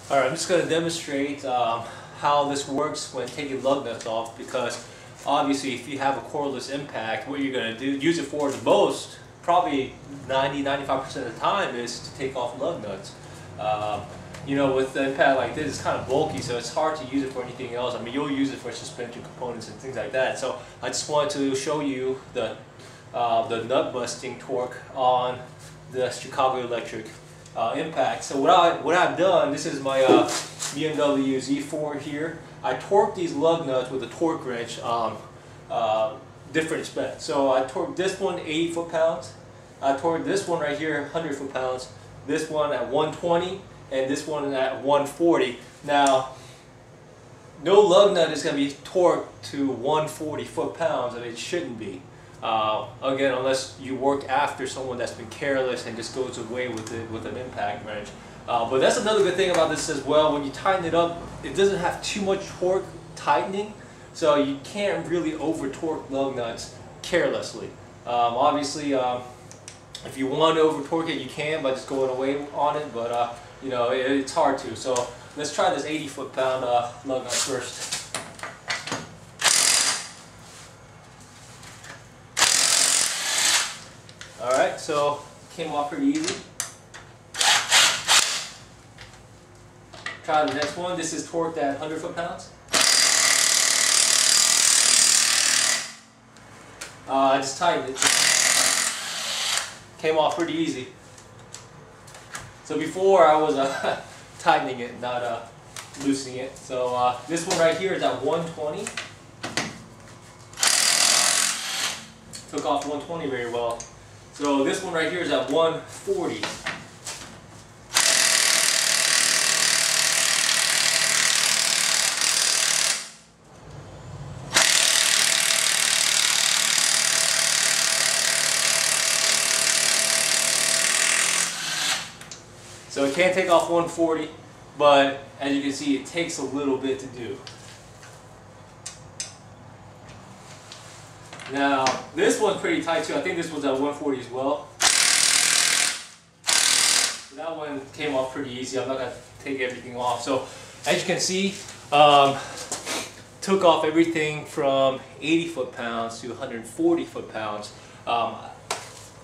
Alright, I'm just going to demonstrate how this works when taking lug nuts off, because obviously if you have a cordless impact, what you're going to do, use it for the most, probably 90-95% of the time, is to take off lug nuts. You know, with the impact like this, it's kind of bulky, so it's hard to use it for anything else. I mean, you'll use it for suspension components and things like that. So I just wanted to show you the nut busting torque on the Chicago Electric impact. So what I've done, this is my BMW Z4 here. I torqued these lug nuts with a torque wrench, different specs. So I torqued this one 80 foot-pounds. I torqued this one right here 100 foot-pounds. This one at 120, and this one at 140. Now, no lug nut is going to be torqued to 140 foot-pounds, and it shouldn't be. Again, unless you work after someone that's been careless and just goes away with it with an impact wrench. But that's another good thing about this as well. When you tighten it up, it doesn't have too much torque tightening, so you can't really over torque lug nuts carelessly. Obviously, if you want to over torque it, you can by just going away on it, but you know, it's hard to. So let's try this 80 foot-pound lug nut first. Alright, so came off pretty easy. Try the next one. This is torqued at 100 foot-pounds. I just tightened it. Came off pretty easy. So before I was tightening it, not loosening it. So this one right here is at 120. Took off 120 very well. So this one right here is at 140. So it can take off 140, but as you can see, it takes a little bit to do. Now, this one's pretty tight too. I think this one's at 140 as well. So that one came off pretty easy. I'm not going to take everything off. So, as you can see, took off everything from 80 foot-pounds to 140 foot-pounds.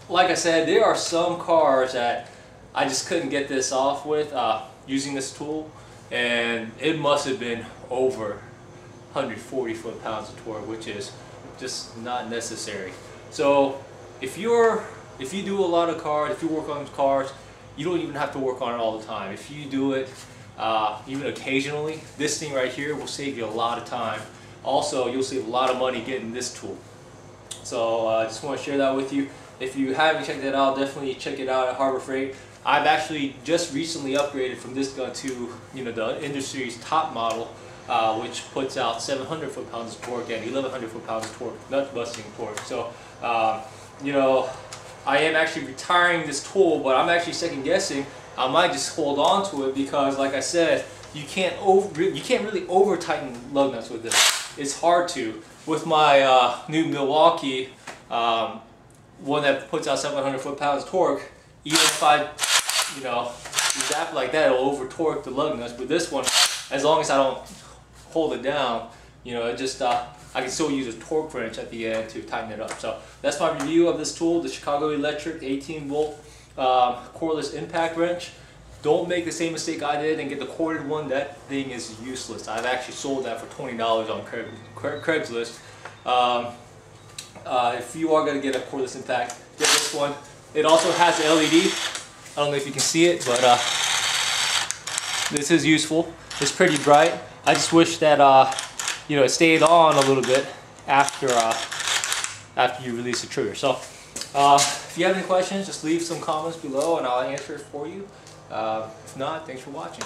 Like I said, there are some cars that I just couldn't get this off with using this tool, and it must have been over 140 foot-pounds of torque, which is just not necessary. So if you do a lot of cars, if you work on cars, you don't even have to work on it all the time. If you do it even occasionally, this thing right here will save you a lot of time. Also, you'll save a lot of money getting this tool. So I just want to share that with you. If you haven't checked that out, definitely check it out at Harbor Freight. I've actually just recently upgraded from this gun to, you know, the industry's top model, which puts out 700 foot-pounds of torque and 1100 foot-pounds of torque, nut busting torque. So, you know, I am actually retiring this tool, but I'm actually second guessing. I might just hold on to it because, like I said, you can't really over tighten lug nuts with this. It's hard to. With my new Milwaukee, one that puts out 700 foot-pounds torque, even if I, you know, zap like that, it'll over torque the lug nuts. But this one, as long as I don't hold it down, you know, it just I can still use a torque wrench at the end to tighten it up. So that's my review of this tool, the Chicago Electric 18-volt cordless impact wrench. Don't make the same mistake I did and get the corded one. That thing is useless. I've actually sold that for $20 on Craigslist. If you are going to get a cordless impact, get this one. It also has an LED. I don't know if you can see it, but this is useful. It's pretty bright. I just wish that you know, it stayed on a little bit after you release the trigger. So if you have any questions, just leave some comments below and I'll answer it for you. If not, thanks for watching.